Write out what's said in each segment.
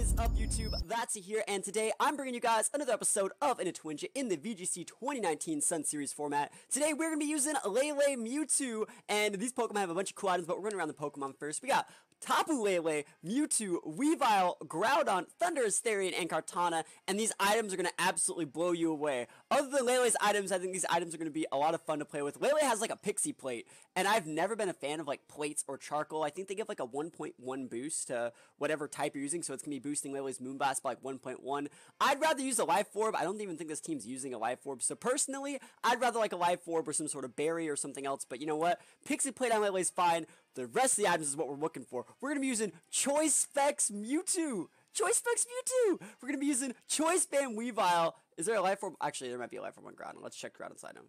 is up, YouTube? That's here, and today I'm bringing you guys another episode of Untitled Chapter in the VGC 2019 Sun Series format. Today we're going to be using Lele, Mewtwo, and these Pokemon have a bunch of cool items, but we're running around the Pokemon first. We got Tapu, Lele, Mewtwo, Weavile, Groudon, Thundurus, Therian, and Kartana, and these items are going to absolutely blow you away. Other than Lele's items, I think these items are going to be a lot of fun to play with. Lele has like a pixie plate, and I've never been a fan of like plates or charcoal. I think they give like a 1.1 boost to whatever type you're using, so it's going to be boosting Lele's Moonblast by like 1.1. I'd rather use a Life Orb. I don't even think this team's using a Life Orb, so personally, I'd rather like a Life Orb or some sort of berry or something else, but you know what? Pixie plate on Lele's fine. The rest of the items is what we're looking for. We're going to be using Choice Specs Mewtwo. Choice Specs Mewtwo. We're going to be using Choice Band Weavile. Is there a Life Orb? Actually, there might be a Life Orb on Groudon. Let's check Groudon's item.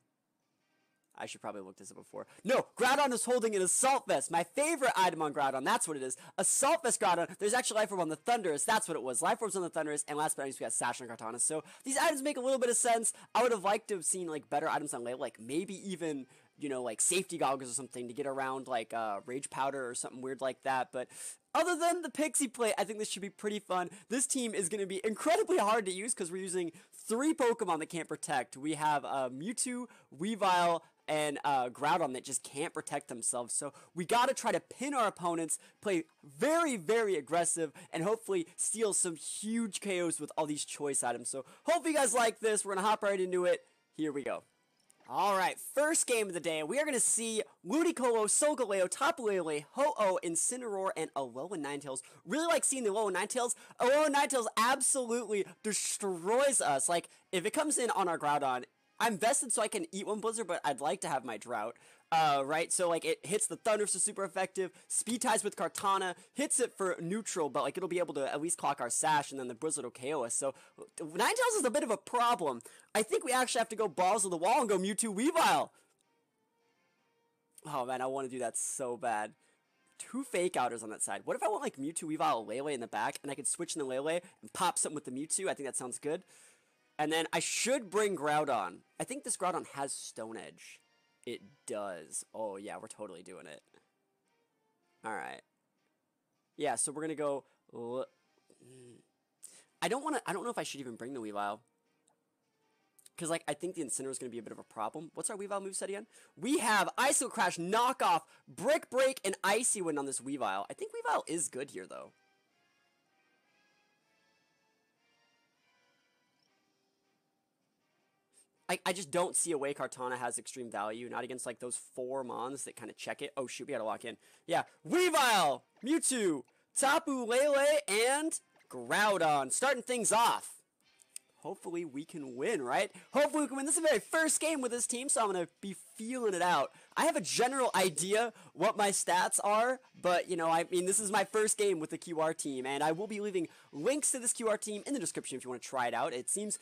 I should probably look this up before. No, Groudon is holding an Assault Vest. My favorite item on Groudon. That's what it is. Assault Vest Groudon. There's actually Life Orb on the Thundurus. That's what it was. Life Orbs on the Thundurus. And last but not least, we got Sash on Kartana. So these items make a little bit of sense. I would have liked to have seen like better items on Lele. Like maybe even, you know, like safety goggles or something to get around like Rage Powder or something weird like that. But other than the Pixie Plate, I think this should be pretty fun. This team is going to be incredibly hard to use because we're using 3 Pokemon that can't protect. We have Mewtwo, Weavile, and Groudon that just can't protect themselves. So we gotta try to pin our opponents, play very, very aggressive, and hopefully steal some huge KOs with all these choice items. So hopefully you guys like this. We're gonna hop right into it. Here we go. Alright, first game of the day, we are going to see Ludicolo, Solgaleo, Tapu Lele, Ho-Oh, Incineroar, and Alolan Ninetales. Really like seeing the Alolan Ninetales. Alolan Ninetales absolutely destroys us. Like, if it comes in on our Groudon, I'm vested so I can eat one Blizzard, but I'd like to have my Drought, right? So, like, it hits the Thundurus, so super effective. Speed ties with Kartana, hits it for neutral, but, like, it'll be able to at least clock our Sash, and then the Blizzard will KO us. So, Ninetales is a bit of a problem. I think we actually have to go balls to the wall and go Mewtwo Weavile. Oh, man, I want to do that so bad. 2 Fake Outers on that side. What if I want, like, Mewtwo Weavile Lele in the back, and I could switch in the Lele and pop something with the Mewtwo? I think that sounds good. And then I should bring Groudon. I think this Groudon has Stone Edge. It does. Oh, yeah, we're totally doing it. Alright. Yeah, so we're going to go... I don't know if I should even bring the Weavile. Because, like, I think the Incineroar is going to be a bit of a problem. What's our Weavile moveset again? We have Icy Crash, Knockoff, Brick Break, and Icy Wind on this Weavile. I think Weavile is good here, though. I just don't see a way Kartana has extreme value, not against, like, those 4 Mons that kind of check it. Oh, shoot, we gotta lock in. Yeah, Weavile, Mewtwo, Tapu, Lele, and Groudon. Starting things off. Hopefully we can win, right? Hopefully we can win. This is the very first game with this team, so I'm going to be feeling it out. I have a general idea what my stats are, but, you know, I mean, this is my first game with the QR team, and I will be leaving links to this QR team in the description if you want to try it out. It seems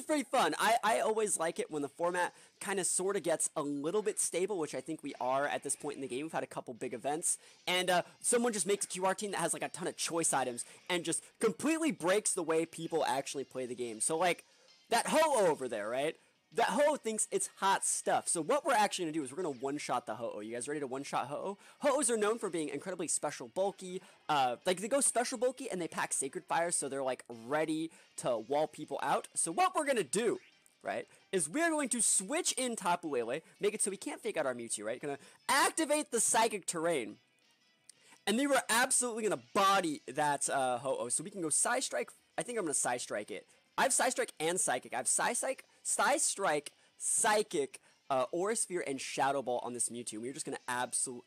pretty fun. I always like it when the format kind of sort of gets a little bit stable, which I think we are at this point in the game. We've had a couple big events, and someone just makes a QR team that has, like, a ton of choice items and just completely breaks the way people actually play the game. So, like, that Ho-Oh over there, right? That Ho-Oh thinks it's hot stuff. So what we're actually going to do is we're going to one-shot the Ho-Oh. You guys ready to one-shot Ho-Oh? Ho-Ohs are known for being incredibly special bulky. Like, they go special bulky and they pack Sacred Fire, so they're, like, ready to wall people out. So what we're going to do, right, is we're going to switch in Tapu Lele, make it so we can't fake out our Mewtwo, right? Going to activate the Psychic Terrain. And then we're absolutely going to body that Ho-Oh. So we can go Psystrike. I think I'm going to Psystrike it. I have Psystrike and Psychic. I have Psystrike, Psychic, Aura Sphere, and Shadow Ball on this Mewtwo. We're just going to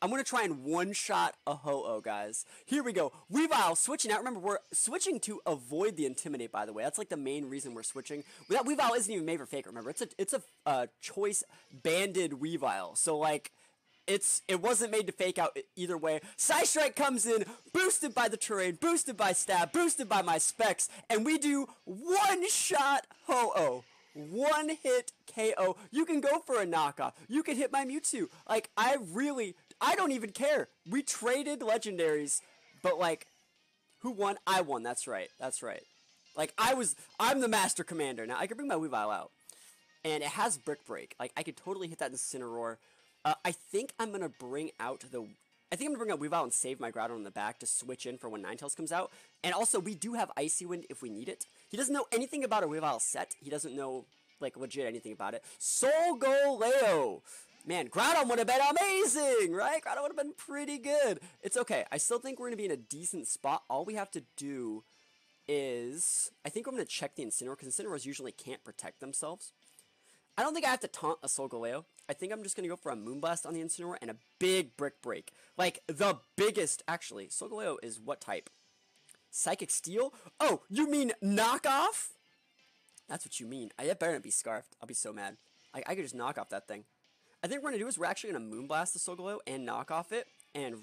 I'm going to try and one-shot a Ho-Oh, guys. Here we go. Weavile switching out. Remember, we're switching to avoid the Intimidate, by the way. That's, like, the main reason we're switching. That Weavile isn't even made for Fake, remember. It's a choice banded Weavile. So, like... It wasn't made to fake out either way. Psystrike comes in, boosted by the terrain, boosted by stab, boosted by my specs, and we do one-shot Ho-Oh. One-hit KO. You can go for a knockoff. You can hit my Mewtwo. Like, I don't even care. We traded legendaries, but, like, who won? I won. That's right. That's right. Like, I'm the Master Commander. Now, I can bring my Weavile out. And it has Brick Break. Like, I could totally hit that Incineroar. I think I'm going to bring out the I think I'm going to bring up Weavile and save my Groudon in the back to switch in for when Ninetales comes out. And also, we do have Icy Wind if we need it. He doesn't know anything about a Weavile set. He doesn't know, like, legit anything about it. Solgaleo! Man, Groudon would have been amazing, right? Groudon would have been pretty good. It's okay. I still think we're going to be in a decent spot. All we have to do is... I think I'm going to check the Incineroar, because Incineroars usually can't protect themselves. I don't think I have to taunt a Solgaleo. I think I'm just going to go for a Moonblast on the Incineroar and a big Brick Break. Like, the biggest... Actually, Solgaleo is what type? Psychic Steel? Oh, you mean knockoff? That's what you mean. It better not be Scarfed. I'll be so mad. I could just knock off that thing. I think what we're going to do is we're actually going to Moonblast the Solgaleo and knock off it. And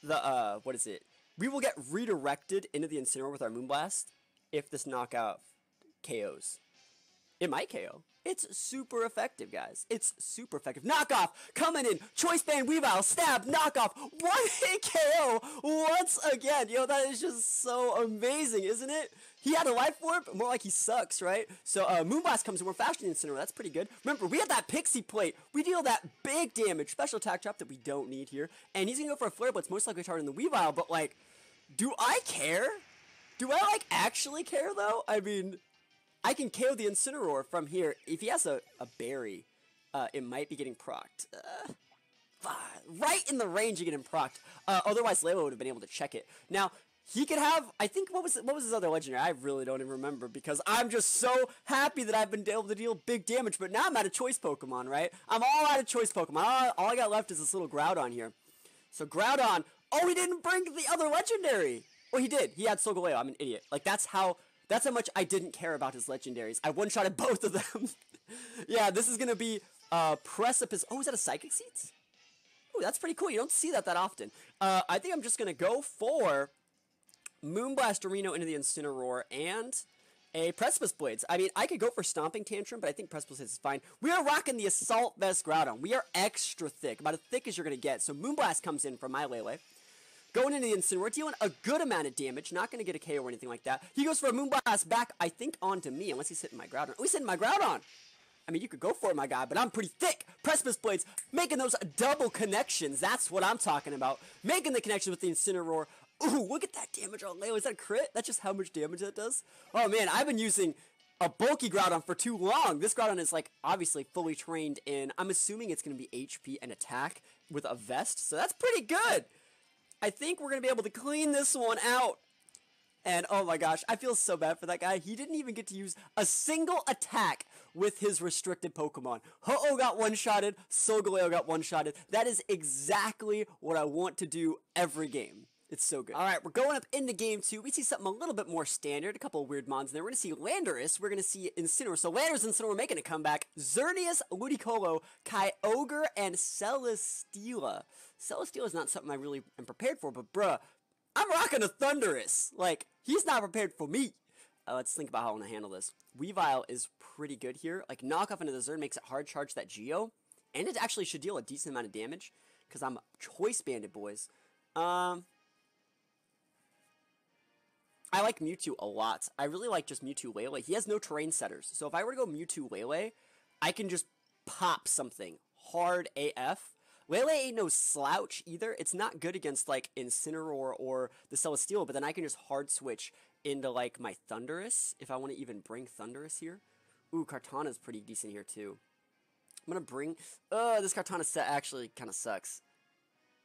the, what is it? We will get redirected into the Incineroar with our Moonblast if this knockout KOs. It might KO. It's super effective, guys. It's super effective. Knockoff coming in. Choice Band Weavile. Stab. Knockoff. One hit KO once again. Yo, that is just so amazing, isn't it? He had a Life Orb. More like he sucks, right? So, Moonblast comes in. We're faster than Incineroar. That's pretty good. Remember, we have that Pixie Plate. We deal that big damage. Special attack trap that we don't need here. And he's going to go for a Flare Blitz. Most likely targeting the Weavile. But, like, do I care? Do I, like, actually care, though? I mean... I can KO the Incineroar from here. If he has a berry, it might be getting procced. Right in the range of getting procced. Otherwise, Lele would have been able to check it. Now, he could have, I think, what was his other legendary? I really don't even remember because I'm just so happy that I've been able to deal big damage. But now I'm out of choice Pokemon, right? I'm all out of choice Pokemon. All I got left is this little Groudon here. So Groudon, oh, he didn't bring the other legendary. Well, he did. He had Solgaleo. I'm an idiot. Like, that's how much I didn't care about his legendaries. I one-shotted both of them. Yeah, this is going to be Precipice. Oh, is that a Psychic Seeds? Oh, that's pretty cool. You don't see that often. I think I'm just going to go for Moonblast Reno into the Incineroar and a Precipice Blades. I mean, I could go for Stomping Tantrum, but I think Precipice Blades is fine. We are rocking the Assault Vest Groudon. We are extra thick, about as thick as you're going to get. So Moonblast comes in from my Lele. Going into the Incineroar, dealing a good amount of damage. Not going to get a KO or anything like that. He goes for a Moonblast back, I think, onto me. Unless he's hitting my Groudon. Oh, he's hitting my Groudon. I mean, you could go for it, my guy, but I'm pretty thick. Precipice Blades, making those double connections. That's what I'm talking about. Making the connection with the Incineroar. Ooh, look at that damage on Lele. Is that a crit? That's just how much damage that does? Oh, man, I've been using a bulky Groudon for too long. This Groudon is, like, obviously fully trained in, I'm assuming it's going to be HP and attack with a vest. So that's pretty good. I think we're going to be able to clean this one out. And, oh my gosh, I feel so bad for that guy. He didn't even get to use a single attack with his restricted Pokemon. Ho-Oh got one-shotted. Solgaleo got one-shotted. That is exactly what I want to do every game. It's so good. All right, we're going up into game 2. We see something a little bit more standard. A couple of weird mons in there. We're going to see Landorus. We're going to see Incineroar. So Landorus and Incineroar making a comeback. Xerneas, Ludicolo, Kyogre, and Celesteela. Celesteela is not something I really am prepared for, but bruh, I'm rocking a Thundurus. Like, he's not prepared for me. Let's think about how I want to handle this. Weavile is pretty good here. Like, knockoff into the Zern makes it hard charge that Geo. And it actually should deal a decent amount of damage. Because I'm choice banded, boys. I like Mewtwo a lot. I really like just Mewtwo Lele. He has no terrain setters. So if I were to go Mewtwo Lele, I can just pop something hard AF. Lele ain't no slouch either. It's not good against, like, Incineroar or the Celesteela, but then I can just hard switch into, like, my Thundurus, if I want to even bring Thundurus here. Ooh, Kartana's pretty decent here, too. I'm going to bring... this Kartana set actually kind of sucks.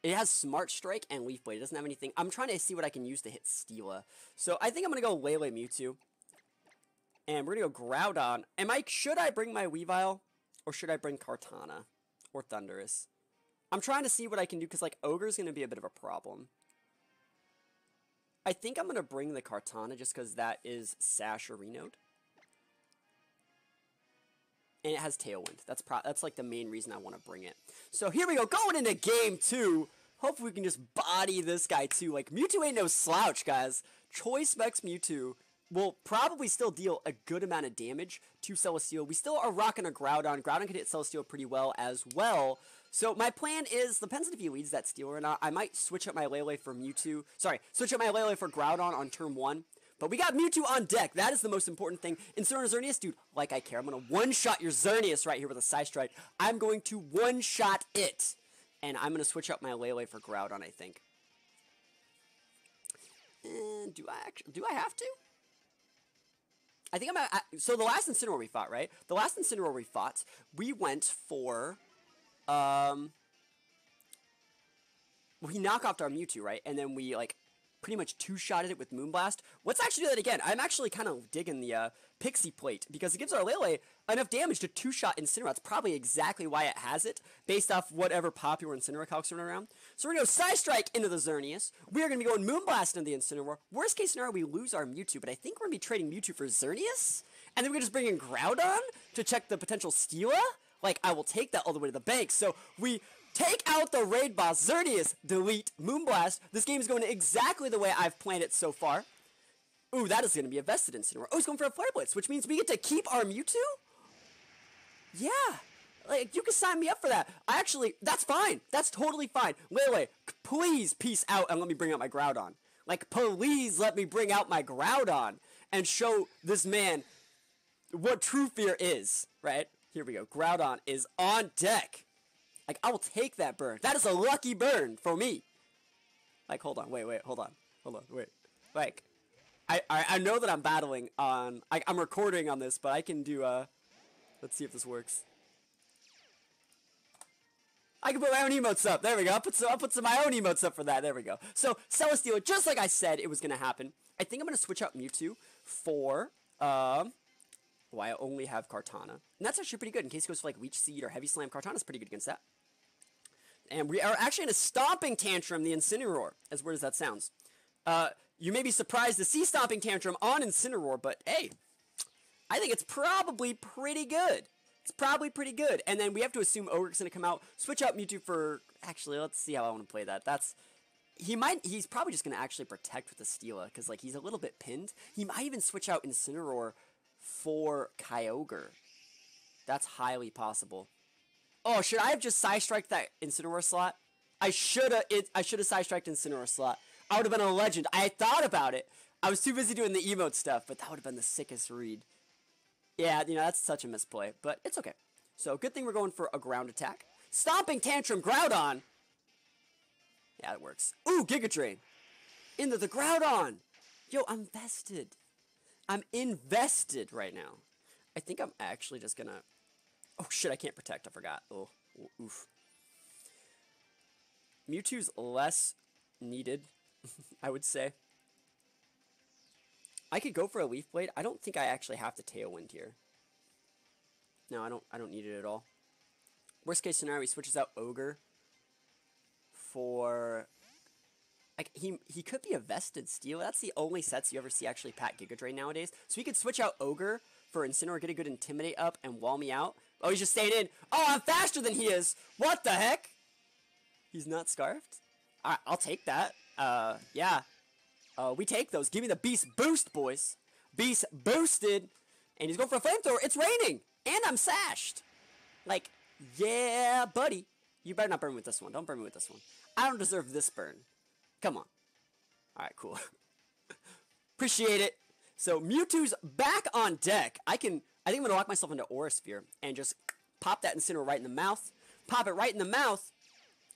It has Smart Strike and Leaf Blade. It doesn't have anything. I'm trying to see what I can use to hit Steela. So I think I'm going to go Lele Mewtwo. And we're going to go Groudon. Should I bring my Weavile? Or should I bring Kartana? Or Thundurus? I'm trying to see what I can do, because, like, Ogre's going to be a bit of a problem. I think I'm going to bring the Kartana, just because that is Sash or Renode. And it has Tailwind. That's, like, the main reason I want to bring it. So, here we go. Going into game 2. Hopefully, we can just body this guy, too. Like, Mewtwo ain't no slouch, guys. Choice Specs Mewtwo will probably still deal a good amount of damage to Celesteela. We still are rocking a Groudon. Groudon can hit Celesteela pretty well as well. So my plan is, depends on if he leads that Steel or not. I might switch up my Lele for Mewtwo. Sorry, switch up my Lele for Groudon on turn 1. But we got Mewtwo on deck. That is the most important thing. Incineroar Xerneas, dude, like I care. I'm going to one-shot your Xerneas right here with a Psystrike. I'm going to one-shot it. And I'm going to switch out my Lele for Groudon, I think. And do I have to? I think so the last Incineroar we fought, right? The last Incineroar we fought, we went for, we knock off our Mewtwo, right? And then we, like, pretty much two-shotted it with Moonblast. Let's actually do that again. I'm actually kind of digging the Pixie Plate because it gives our Lele enough damage to two-shot Incineroar. That's probably exactly why it has it, based off whatever popular Incineroar calcs running around. So we're going to go Psystrike into the Xerneas. We're going to be going Moonblast into the Incineroar. Worst case scenario, we lose our Mewtwo, but I think we're going to be trading Mewtwo for Xerneas. And then we can just bring in Groudon to check the potential Steela. Like, I will take that all the way to the bank. So we take out the raid boss, Xerneas, delete, Moonblast. This game is going exactly the way I've planned it so far. Ooh, that is going to be a vested Incineroar. Oh, he's going for a Flare Blitz, which means we get to keep our Mewtwo? Yeah. Like, you can sign me up for that. That's fine. That's totally fine. Lele, please peace out and let me bring out my Groudon. Like, please let me bring out my Groudon and show this man what true fear is, right? Here we go. Groudon is on deck. Like, I will take that burn. That is a lucky burn for me. Like, hold on. Wait. Hold on. Wait. Like, I know that I'm battling on... I'm recording on this, but I can do, let's see if this works. I can put my own emotes up. There we go. I'll put some of my own emotes up for that. There we go. So, Celesteela, just like I said it was going to happen. I think I'm going to switch out Mewtwo for, well, I only have Kartana. And that's actually pretty good. In case it goes for, like, Leech Seed or Heavy Slam, Kartana's pretty good against that. And we are actually in a Stomping Tantrum, the Incineroar, as weird as that sounds. You may be surprised to see Stomping Tantrum on Incineroar, but hey, I think it's probably pretty good. It's probably pretty good. And then we have to assume Ogre's going to come out, switch out Mewtwo for... Actually, let's see how I want to play that. He's probably just going to actually protect with the Steela, because, like, he's a little bit pinned. He might even switch out Incineroar for Kyogre. That's highly possible. Oh, should I have just Psystriked that Incineroar slot? I should have Psystriked Incineroar slot. I would have been a legend. I had thought about it. I was too busy doing the emote stuff, but that would have been the sickest read. Yeah, you know, that's such a misplay, but it's okay. So, good thing we're going for a ground attack. Stomping Tantrum Groudon! Yeah, it works. Ooh, Giga Drain! Into the Groudon! Yo, I'm vested. I'm invested right now. I think I'm actually just gonna... Oh, shit, I can't protect. I forgot. Oh, oof. Mewtwo's less needed, I would say. I could go for a Leaf Blade. I don't think I actually have to Tailwind here. No, I don't need it at all. Worst case scenario, he switches out Ogre for... Like, he could be a vested Steel. That's the only sets you ever see actually pack Giga Drain nowadays. So he could switch out Ogre for Incineroar, get a good Intimidate up, and wall me out. Oh, he's just staying in. Oh, I'm faster than he is. What the heck? He's not Scarfed? Alright, I'll take that. Yeah. We take those. Give me the Beast Boost, boys. Beast boosted. And he's going for a Flamethrower. It's raining. And I'm sashed. Like, yeah, buddy. You better not burn me with this one. Don't burn me with this one. I don't deserve this burn. Come on. Alright, cool. Appreciate it. So, Mewtwo's back on deck. I think I'm going to lock myself into Aura Sphere and just pop that Incineroar right in the mouth. Pop it right in the mouth.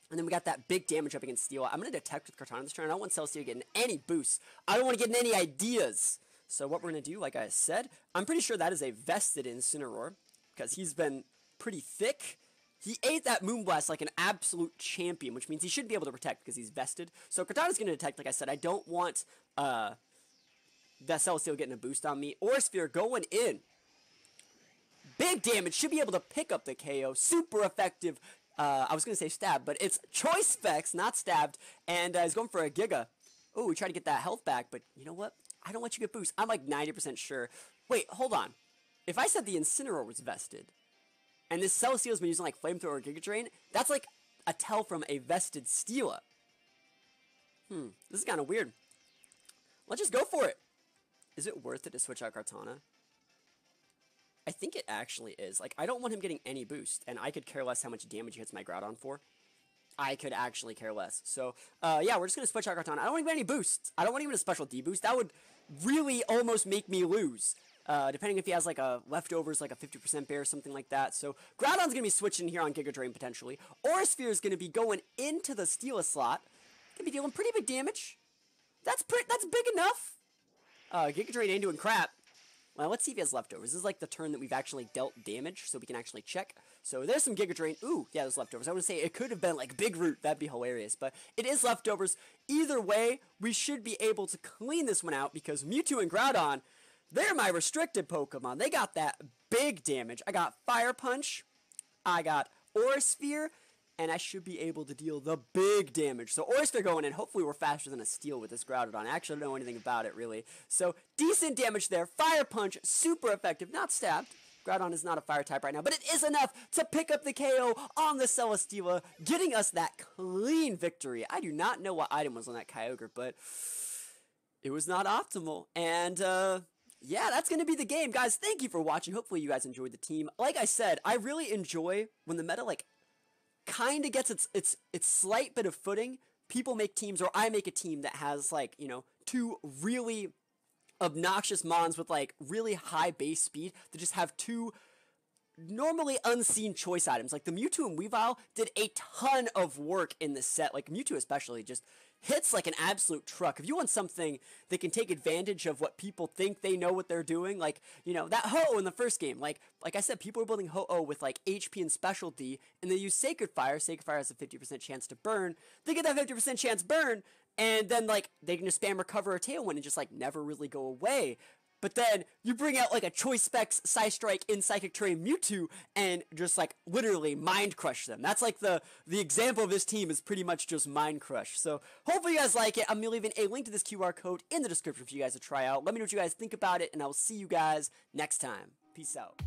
And then we got that big damage up against Steel. I'm going to Detect with Kartana this turn. I don't want Celesteela getting any boosts. I don't want to get any ideas. So what we're going to do, like I said, I'm pretty sure that is a vested Incineroar, because he's been pretty thick. He ate that Moonblast like an absolute champion, which means he should be able to protect because he's vested. So Kartana's going to Detect, like I said. I don't want that Celesteela getting a boost on me. Aura Sphere going in. Big damage. Should be able to pick up the KO. Super effective. I was going to say stab, but it's Choice Specs, not stabbed, and he's going for a Giga. Oh, we try to get that health back, but you know what? I don't let you get boost. I'm like 90% sure. Wait, hold on. If I said the Incineroar was vested, and this Celesteela's been using like Flamethrower or Giga Drain, that's like a tell from a vested Steela. This is kind of weird. Let's just go for it. Is it worth it to switch out Kartana? I think it actually is. Like, I don't want him getting any boost, and I could care less how much damage he hits my Groudon for. I could actually care less. So, yeah, we're just going to switch out Kartana. I don't want even any boosts. I don't want even a special D boost. That would really almost make me lose. depending if he has like a leftovers, like a 50% bear or something like that. So Groudon's gonna be switching here on Giga Drain potentially. Aura Sphere is gonna be going into the Steela slot. Gonna be dealing pretty big damage. That's big enough. Giga Drain ain't doing crap. Well, let's see if he has leftovers. This is like the turn that we've actually dealt damage, so we can actually check. So there's some Giga Drain. Ooh, yeah, there's leftovers. I want to say it could have been like Big Root. That'd be hilarious, but it is leftovers. Either way, we should be able to clean this one out because Mewtwo and Groudon, they're my restricted Pokemon. They got that big damage. I got Fire Punch. I got Aura Sphere. And I should be able to deal the big damage. So Aura Sphere going in. Hopefully we're faster than a Steel with this Groudon. I actually don't know anything about it, really. So decent damage there. Fire Punch, super effective. Not stabbed. Groudon is not a fire type right now, but it is enough to pick up the KO on the Celesteela, getting us that clean victory. I do not know what item was on that Kyogre, but it was not optimal. And, yeah, that's going to be the game. Guys, thank you for watching. Hopefully you guys enjoyed the team. Like I said, I really enjoy when the meta, like, kind of gets its slight bit of footing. People make teams, or I make a team that has, like, you know, two really obnoxious mons with, like, really high base speed that just have two normally unseen choice items. Like, the Mewtwo and Weavile did a ton of work in this set. Like, Mewtwo especially just hits like an absolute truck. If you want something that can take advantage of what people think they know what they're doing, like, you know, that Ho-Oh in the first game, like I said, people are building Ho-Oh with like HP and specialty, and they use Sacred Fire. Sacred Fire has a 50% chance to burn. They get that 50% chance burn, and then like they can just spam Recover or Tailwind and just like never really go away. But then you bring out like a Choice Specs Psystrike in Psychic Terrain Mewtwo and just like literally mind crush them. That's like the example of this team is pretty much just mind crush. So hopefully you guys like it. I'm leaving a link to this QR code in the description for you guys to try out. Let me know what you guys think about it, and I will see you guys next time. Peace out.